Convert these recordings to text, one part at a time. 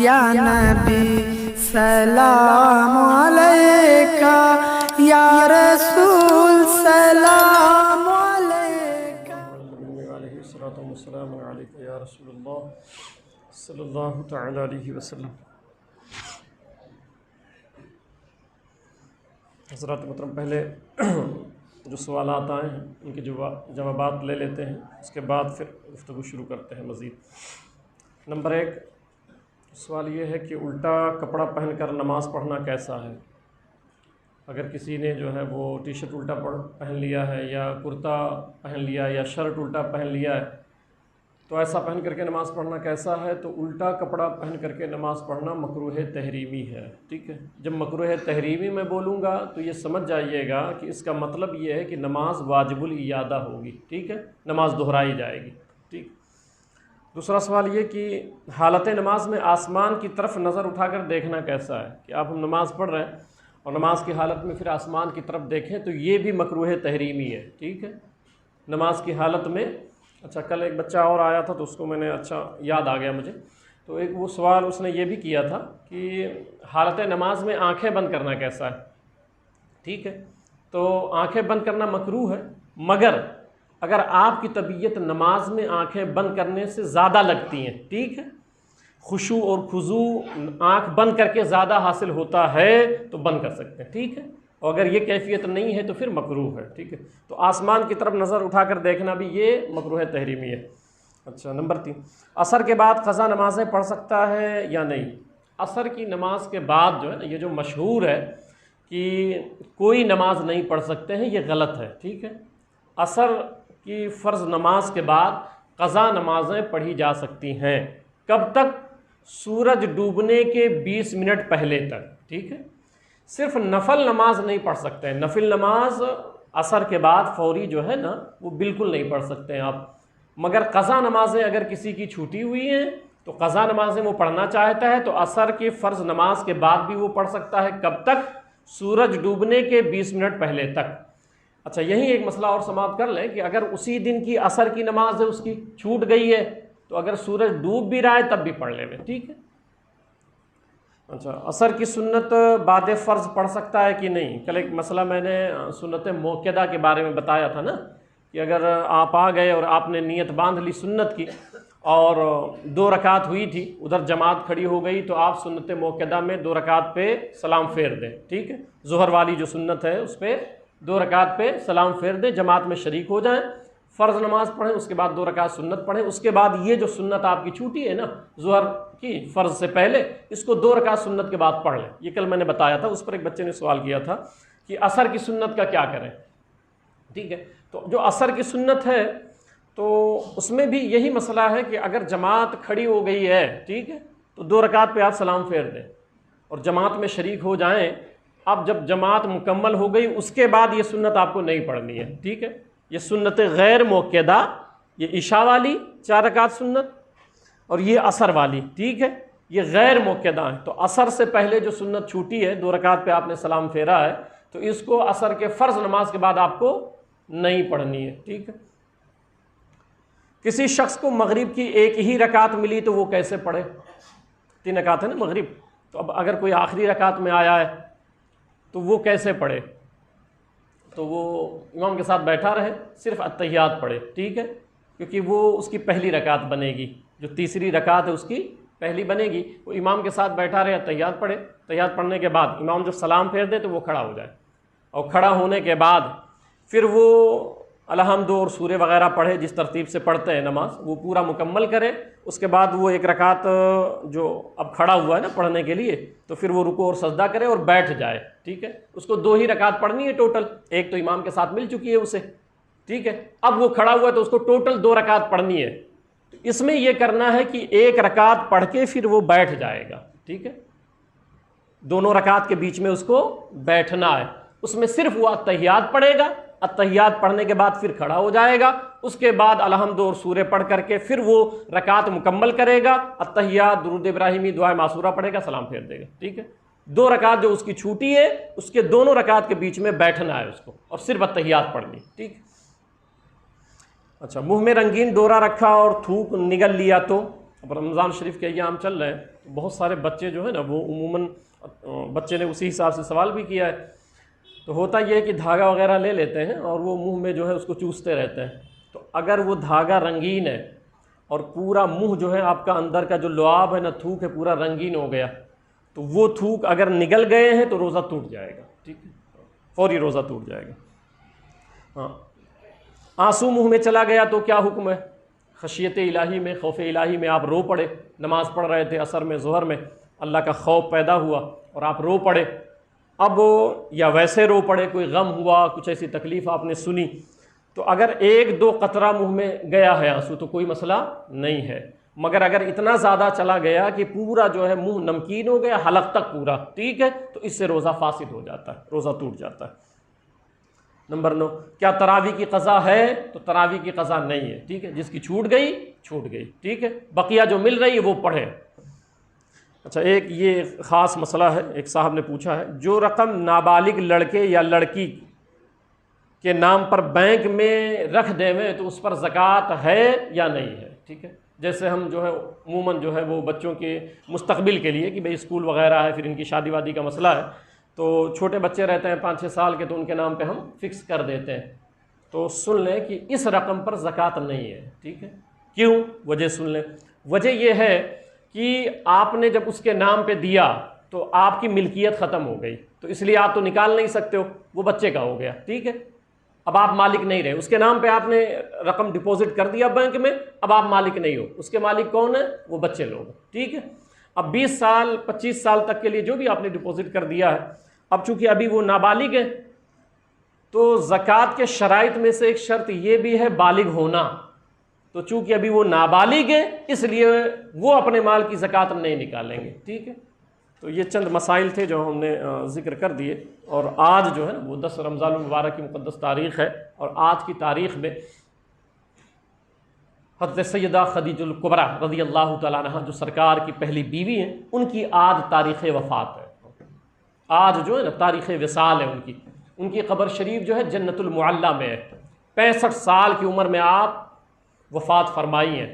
या नबी सलाम अलैका, या रसूल सलाम अलैका। या रसूलुल्लाह सल्लल्लाहु तआला अलैहि वसल्लम। हज़रात मोहतरम, पहले जो सवालात आए हैं उनके जवाबात ले लेते हैं, उसके बाद फिर गुफ्तगू शुरू करते हैं मज़ीद। नंबर 1 सवाल ये है कि उल्टा कपड़ा पहनकर नमाज़ पढ़ना कैसा है। अगर किसी ने जो है वो टी शर्ट उल्टा पहन लिया है या कुर्ता पहन लिया या शर्ट उल्टा पहन लिया है, तो ऐसा पहन करके नमाज़ पढ़ना कैसा है। तो उल्टा कपड़ा पहन करके नमाज़ पढ़ना मकरूह तहरीमी है। ठीक है, जब मकरूह तहरीमी मैं बोलूँगा तो ये समझ जाइएगा कि इसका मतलब ये है कि नमाज वाजिबुल इयादा होगी। ठीक है, नमाज दोहराई जाएगी। ठीक। दूसरा सवाल ये कि हालत नमाज में आसमान की तरफ नज़र उठाकर देखना कैसा है, कि आप हम नमाज़ पढ़ रहे हैं और नमाज की हालत में फिर आसमान की तरफ देखें, तो ये भी मकरूह तहरीमी है। ठीक है, नमाज की हालत में। अच्छा, कल एक बच्चा और आया था तो उसको मैंने याद आ गया मुझे, तो एक वो सवाल उसने ये भी किया था कि हालत नमाज में आंखें बंद करना कैसा है। ठीक है, तो आंखें बंद करना मकरूह है, मगर अगर आपकी तबीयत नमाज में आंखें बंद करने से ज़्यादा लगती हैं, ठीक है, खुशू और खुजू आंख बंद करके ज़्यादा हासिल होता है तो बंद कर सकते हैं। ठीक है, और अगर ये कैफियत नहीं है तो फिर मकरूह है। ठीक है, तो आसमान की तरफ नज़र उठाकर देखना भी ये मकरूह तहरीमी है। अच्छा, नंबर 3 असर के बाद क़ज़ा नमाज़ें पढ़ सकता है या नहीं। असर की नमाज के बाद जो है ना, ये जो मशहूर है कि कोई नमाज नहीं पढ़ सकते हैं, ये गलत है। ठीक है, असर की फ़र्ज़ नमाज के बाद क़ज़ा नमाज़ें पढ़ी जा सकती हैं। कब तक? सूरज डूबने के 20 मिनट पहले तक। ठीक है, सिर्फ नफल नमाज नहीं पढ़ सकते हैं। नफिल नमाज असर के बाद फौरी जो है ना, वो बिल्कुल नहीं पढ़ सकते हैं आप। मगर क़ज़ा नमाजें अगर किसी की छूटी हुई हैं तो क़ज़ा नमाजें वो पढ़ना चाहता है तो असर की फ़र्ज़ नमाज के बाद भी वो पढ़ सकता है। कब तक? सूरज डूबने के 20 मिनट पहले तक। अच्छा, यही एक मसला और समाप्त कर लें कि अगर उसी दिन की असर की नमाज है, उसकी छूट गई है, तो अगर सूरज डूब भी रहा है तब भी पढ़ लें। ठीक है। अच्छा, असर की सुन्नत बाद फ़र्ज़ पढ़ सकता है कि नहीं। कल एक मसला मैंने सुन्नत मौक़दा के बारे में बताया था ना, कि अगर आप आ गए और आपने नीयत बांध ली सुन्नत की और 2 रकात हुई थी, उधर जमात खड़ी हो गई, तो आप सुन्नत मौक़दा में 2 रकात पे सलाम फेर दें। ठीक है, ज़ुहर वाली जो सुन्नत है उस पर 2 रकात पे सलाम फेर दें, जमात में शरीक हो जाएं, फ़र्ज़ नमाज पढ़ें, उसके बाद 2 रकात सुन्नत पढ़ें। उसके बाद ये जो सुन्नत आपकी छूटी है ना ज़ुहर की फ़र्ज़ से पहले, इसको 2 रकात सुन्नत के बाद पढ़ लें। ये कल मैंने बताया था, उस पर एक बच्चे ने सवाल किया था कि असर की सुन्नत का क्या करें। ठीक है, तो जो असर की सुन्नत है तो उसमें भी यही मसला है कि अगर जमात खड़ी हो गई है, ठीक है, तो 2 रकात पे आप सलाम फेर दें और जमात में शरीक हो जाएं। अब जब जमात मुकम्मल हो गई उसके बाद ये सुन्नत आपको नहीं पढ़नी है। ठीक है, ये सुन्नत गैर मौक़दा, ये इशा वाली 4 रकात सुन्नत और ये असर वाली, ठीक है, ये गैर मौक़दा है। तो असर से पहले जो सुन्नत छूटी है, 2 रकात पे आपने सलाम फेरा है, तो इसको असर के फ़र्ज़ नमाज के बाद आपको नहीं पढ़नी है। ठीक है, किसी शख्स को मगरिब की 1 ही रकात मिली तो वो कैसे पढ़े। 3 रकात है ना मगरिब, तो अब अगर कोई आखिरी रकात में आया है तो वो कैसे पढ़े। तो वो इमाम के साथ बैठा रहे, सिर्फ अत्तहियात पढ़े। ठीक है, क्योंकि वो उसकी पहली रकात बनेगी, जो तीसरी रकात है उसकी पहली बनेगी। वो इमाम के साथ बैठा रहे, अत्तहियात पढ़े। अत्तहियात पढ़ने के बाद इमाम जब सलाम फेर दे तो वो खड़ा हो जाए, और खड़ा होने के बाद फिर वो अलहम्द और सूरे वगैरह पढ़े, जिस तरतीब से पढ़ते हैं नमाज, वो पूरा मुकम्मल करे। उसके बाद वो 1 रकात जो अब खड़ा हुआ है ना पढ़ने के लिए, तो फिर वो रुको और सजदा करे और बैठ जाए। ठीक है, उसको 2 ही रकात पढ़नी है टोटल, एक तो इमाम के साथ मिल चुकी है उसे। ठीक है, अब वो खड़ा हुआ है तो उसको टोटल 2 रकात पढ़नी है। तो इसमें यह करना है कि 1 रकात पढ़ के फिर वो बैठ जाएगा। ठीक है, दोनों रकात के बीच में उसको बैठना है, उसमें सिर्फ वो अत्तहियात पढ़ेगा। अत्तहियात पढ़ने के बाद फिर खड़ा हो जाएगा, उसके बाद अलहम्द और सूरे पढ़ करके फिर वो रकात मुकम्मल करेगा। अत्तहियात, दुरूद इब्राहिमी, दुआ मासूरा पढ़ेगा, सलाम फेर देगा। ठीक है, 2 रकात जो उसकी छूटी है उसके दोनों रकात के बीच में बैठना है उसको, और सिर्फ अत्तहियात पढ़नी। ठीक। अच्छा, मुंह में रंगीन डोरा रखा और थूक निगल लिया तो अब रमज़ान शरीफ के अय्याम चल रहे हैं, तो बहुत सारे बच्चे जो है ना वो उमूमन बच्चे ने उसी हिसाब से सवाल भी किया है, तो होता यह है कि धागा वगैरह ले लेते हैं और वो मुंह में जो है उसको चूसते रहते हैं। तो अगर वो धागा रंगीन है और पूरा मुंह जो है आपका अंदर का जो लुआब है ना, थूक है, पूरा रंगीन हो गया, तो वो थूक अगर निगल गए हैं तो रोज़ा टूट जाएगा। ठीक है, फौरी रोज़ा टूट जाएगा। हाँ, आंसू मुंह में चला गया तो क्या हुक्म है? खशियत इलाही में, खौफ इलाही में आप रो पड़े, नमाज़ पढ़ रहे थे असर में, ज़ोहर में, अल्लाह का खौफ पैदा हुआ और आप रो पड़े। अब या वैसे रो पड़े, कोई गम हुआ, कुछ ऐसी तकलीफ़ आपने सुनी, तो अगर 1-2 कतरा मुंह में गया है आंसू तो कोई मसला नहीं है। मगर अगर इतना ज़्यादा चला गया कि पूरा जो है मुंह नमकीन हो गया, हलक तक पूरा, ठीक है, तो इससे रोज़ा फासिद हो जाता है, रोज़ा टूट जाता है। नंबर 9, क्या तरावी की क़ज़ा है? तो तरावी की क़ज़ा नहीं है। ठीक है, जिसकी छूट गई छूट गई, ठीक है, बकिया जो मिल रही है वो पढ़े। अच्छा, एक ये ख़ास मसला है, एक साहब ने पूछा है, जो रकम नाबालिग लड़के या लड़की के नाम पर बैंक में रख देवें तो उस पर ज़कात है या नहीं है? ठीक है, जैसे हम जो है अमूमन जो है वो बच्चों के मुस्तकबिल के लिए कि भाई स्कूल वगैरह है, फिर इनकी शादी वादी का मसला है, तो छोटे बच्चे रहते हैं 5-6 साल के, तो उनके नाम पे हम फिक्स कर देते हैं। तो सुन लें कि इस रकम पर ज़कात नहीं है। ठीक है, क्यों? वजह सुन लें। वजह यह है कि आपने जब उसके नाम पे दिया तो आपकी मिल्कियत ख़त्म हो गई, तो इसलिए आप तो निकाल नहीं सकते हो, वो बच्चे का हो गया। ठीक है, अब आप मालिक नहीं रहे, उसके नाम पे आपने रकम डिपॉजिट कर दिया बैंक में, अब आप मालिक नहीं हो, उसके मालिक कौन है? वो बच्चे लोग। ठीक है, अब 20 साल 25 साल तक के लिए जो भी आपने डिपॉजिट कर दिया है, अब चूंकि अभी वो नाबालिग है, तो ज़कात के शराइत में से एक शर्त ये भी है बालिग होना। तो चूंकि अभी वो नाबालिग है, इसलिए वो अपने माल की ज़कात नहीं निकालेंगे। ठीक है, तो ये चंद मसाइल थे जो हमने ज़िक्र कर दिए। और आज जो है ना वो 10 रमज़ान मुबारक की मुक़द्दस तारीख़ है, और आज की तारीख़ में हज़रत सैयदा खदीजुल कुबरा रज़ी अल्लाह तआला अन्हा, जो सरकार की पहली बीवी हैं, उनकी आज तारीख़ वफ़ात है। आज जो है ना तारीख़ विसाल है उनकी क़ब्र शरीफ जो है जन्नतुल मुअल्ला में है। 65 साल की उम्र में आप वफ़ात फरमाई हैं,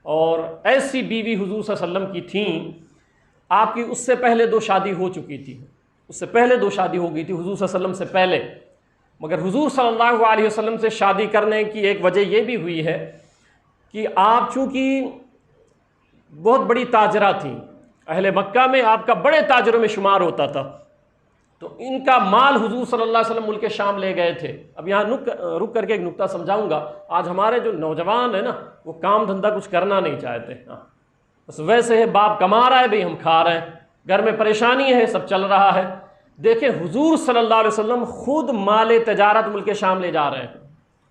और ऐसी बीवी हुज़ूर सल्लल्लाहु अलैहि वसल्लम की थी, आपकी उससे पहले 2 शादी हो चुकी थी, उससे पहले 2 शादी हो गई थी हुज़ूर सल्लल्लाहु अलैहि वसल्लम से पहले। मगर हुज़ूर सल्लल्लाहु अलैहि वसल्लम से शादी करने की एक वजह यह भी हुई है कि आप चूँकि बहुत बड़ी ताजरा थी, अहले मक्का में आपका बड़े ताजरों में शुमार होता था, तो इनका माल हुजूर सल्लल्लाहु अलैहि वसल्लम मुल्क शाम ले गए थे। अब यहाँ रुक करके एक नुक्ता समझाऊंगा। आज हमारे जो नौजवान है ना, वो काम धंधा कुछ करना नहीं चाहते। हाँ, बस वैसे है, बाप कमा रहा है, भाई हम खा रहे हैं, घर में परेशानी है, सब चल रहा है। देखिए हुजूर सल्लल्लाहु अलैहि वसल्लम खुद माल तजारत मुल्क शाम ले जा रहे हैं।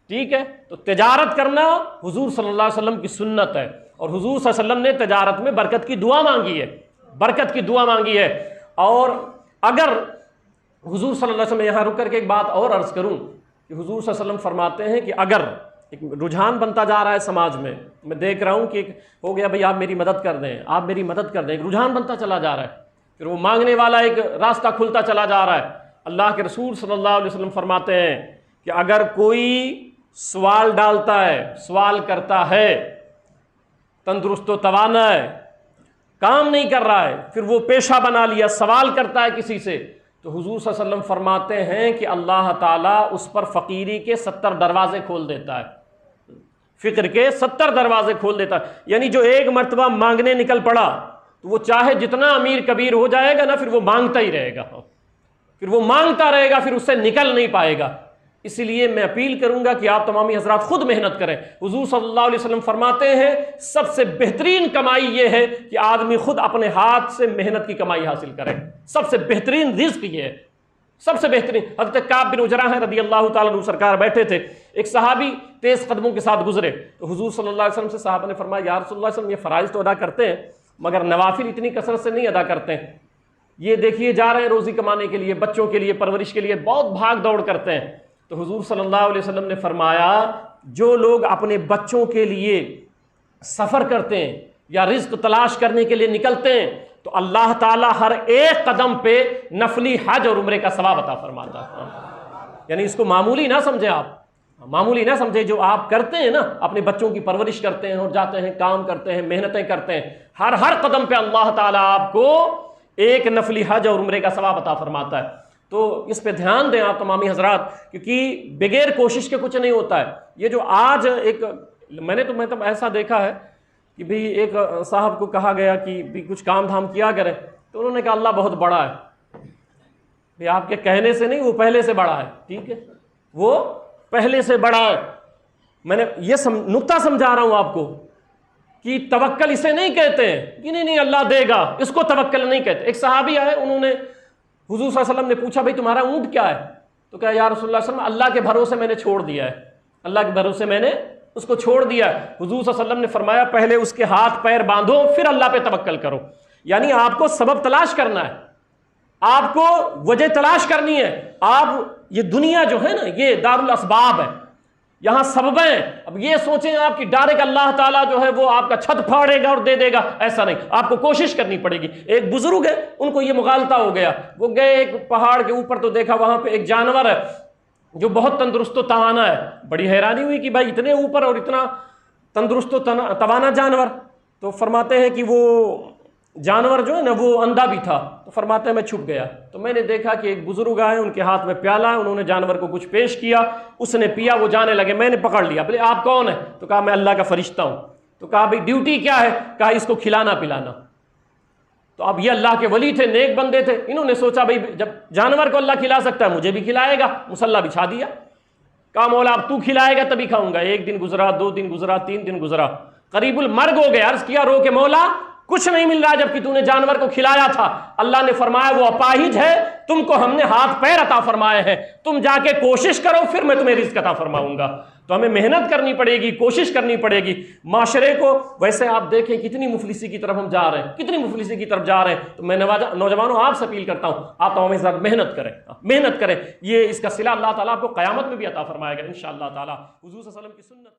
ठीक है, तो तजारत करना हुजूर सल्लल्लाहु अलैहि वसल्लम की सुन्नत है, और हुजूर सल्लल्लाहु अलैहि वसल्लम ने तजारत में बरकत की दुआ मांगी है, बरकत की दुआ मांगी है। और अगर हुजूर सल्लल्लाहु अलैहि वसल्लम, यहाँ रुक करके एक बात और अर्ज़ करूँ कि हुजूर सल्लल्लाहु अलैहि वसल्लम फरमाते हैं कि अगर एक रुझान बनता जा रहा है समाज में, मैं देख रहा हूँ कि हो गया भाई आप मेरी मदद कर दें, आप मेरी मदद कर दें, एक रुझान बनता चला जा रहा है, फिर वो मांगने वाला एक रास्ता खुलता चला जा रहा है। अल्लाह के रसूल सल्लल्लाहु अलैहि वसल्लम फरमाते हैं कि अगर कोई सवाल डालता है, सवाल करता है, तंदुरुस्त व तवाना है, काम नहीं कर रहा है, फिर वो पेशा बना लिया, सवाल करता है किसी से, तो हुजूर सल्लल्लाहु अलैहि वसल्लम फरमाते हैं कि अल्लाह ताला उस पर फ़कीरी के 70 दरवाजे खोल देता है, फ़िक्र के 70 दरवाजे खोल देता है। यानी जो एक मरतबा मांगने निकल पड़ा, तो वो चाहे जितना अमीर कबीर हो जाएगा ना, फिर वो मांगता ही रहेगा, फिर वो मांगता रहेगा, फिर उससे निकल नहीं पाएगा। इसलिए मैं अपील करूंगा कि आप तमामी हजरात खुद मेहनत करें। हुजूर सल्लल्लाहु अलैहि वसल्लम फरमाते हैं सबसे बेहतरीन कमाई यह है कि आदमी खुद अपने हाथ से मेहनत की कमाई हासिल करे। सबसे बेहतरीन रिज्क ये है, सबसे बेहतरीन। हज़रत काब बिन उजरा है रदी अल्लाह ताला अन्हु, सरकार बैठे थे, एक सहाबी तेज कदमों के साथ गुजरे, तो हुजूर सल्लल्लाहु अलैहि वसल्लम से साहबा ने फरमाया, या रसूलल्लाह सल्लल्लाहु अलैहि वसल्लम, ये फ़राइज़ तो अदा करते हैं मगर नवाफिल इतनी कसरत से नहीं अदा करते हैं, ये देखिए जा रहे हैं रोज़ी कमाने के लिए, बच्चों के लिए, परवरिश के लिए बहुत भाग दौड़ करते हैं। तो हुजूर सल्लल्लाहु अलैहि वसल्लम ने फरमाया, जो लोग अपने बच्चों के लिए सफ़र करते हैं या रिज्क तलाश करने के लिए निकलते हैं, तो अल्लाह ताला हर एक कदम पे नफली हज और उम्रे का सवाब अता फरमाता है। यानी इसको मामूली ना समझें आप, मामूली ना समझे। जो आप करते हैं ना, अपने बच्चों की परवरिश करते हैं और जाते हैं, काम करते हैं, मेहनतें करते हैं, हर कदम पे अल्लाह ताला आपको एक नफली हज और उम्रे का सवाब अता फरमाता है। तो इस पे ध्यान दें आप तमामी हजरात, क्योंकि बगैर कोशिश के कुछ नहीं होता है। ये जो आज एक मैंने तो ऐसा देखा है कि भाई एक साहब को कहा गया कि भी कुछ काम धाम किया करें, तो उन्होंने कहा अल्लाह बहुत बड़ा है। भाई आपके कहने से नहीं, वो पहले से बड़ा है। ठीक है, वो पहले से बड़ा है। मैंने ये नुक्ता समझा रहा हूं आपको कि तवक्कल इसे नहीं कहते हैं कि नहीं अल्लाह देगा, इसको तवक्कल नहीं कहते। एक सहाबी आए, उन्होंने हुजूर सल्लल्लाहु अलैहि वसल्लम ने पूछा भाई तुम्हारा ऊंट क्या है? तो क्या या रसूलुल्लाह सल्लल्लाहु अलैहि वसल्लम अल्लाह के भरोसे मैंने छोड़ दिया है, अल्लाह के भरोसे मैंने उसको छोड़ दिया है। हुजूर सल्लल्लाहु अलैहि वसल्लम ने फरमाया पहले उसके हाथ पैर बांधो, फिर अल्लाह पे तवक्कल करो। यानी आपको सबब तलाश करना है, आपको वजह तलाश करनी है। आप ये दुनिया जो है ना, ये दारुल असबाब है, यहां सबब हैं। अब ये सोचें आप कि डायरेक्ट अल्लाह ताला जो है वो आपका छत फाड़ेगा और दे देगा, ऐसा नहीं। आपको कोशिश करनी पड़ेगी। एक बुजुर्ग है, उनको ये मुगालता हो गया, वो गए एक पहाड़ के ऊपर, तो देखा वहां पे एक जानवर है जो बहुत तंदुरुस्त तवाना है। बड़ी हैरानी हुई कि भाई इतने ऊपर और इतना तंदुरुस्त तवाना जानवर। तो फरमाते हैं कि वो जानवर जो है ना वो अंधा भी था। तो फरमाते हैं मैं छुप गया, तो मैंने देखा कि एक बुजुर्ग आए, उनके हाथ में प्याला है, उन्होंने जानवर को कुछ पेश किया, उसने पिया, वो जाने लगे। मैंने पकड़ लिया, बोले आप कौन है? तो कहा मैं अल्लाह का फरिश्ता हूं। तो कहा भाई ड्यूटी क्या है? कहा इसको खिलाना पिलाना। तो अब ये अल्लाह के वली थे, नेक बंदे थे, इन्होंने सोचा भाई जब जानवर को अल्लाह खिला सकता है मुझे भी खिलाएगा। मुसल्ला बिछा दिया, कहा मौला अब तू खिलाएगा तभी खाऊंगा। 1 दिन गुजरा, 2 दिन गुजरा, 3 दिन गुजरा, करीबुल मर्ग हो गया। अर्ज किया रो के मौला कुछ नहीं मिल रहा जबकि तूने जानवर को खिलाया था। अल्लाह ने फरमाया वो अपाहिज है, तुमको हमने हाथ पैर अता फरमाए हैं, तुम जाके कोशिश करो फिर मैं तुम्हें रिज़्क अता फरमाऊंगा। तो हमें मेहनत करनी पड़ेगी, कोशिश करनी पड़ेगी। माशरे को वैसे आप देखें कितनी मुफलिसी की तरफ हम जा रहे हैं, कितनी मुफलिसी की तरफ जा रहे हैं। तो मैं नौजवानों आपसे अपील करता हूं, आप तमाम साथ मेहनत करें, मेहनत करें। ये इसका सिला अल्लाह ताला आपको क़यामत में भी अता फरमाएगा इंशाअल्लाह ताला। हुज़ूर सल्लल्लाहु अलैहि वसल्लम की सुन्नत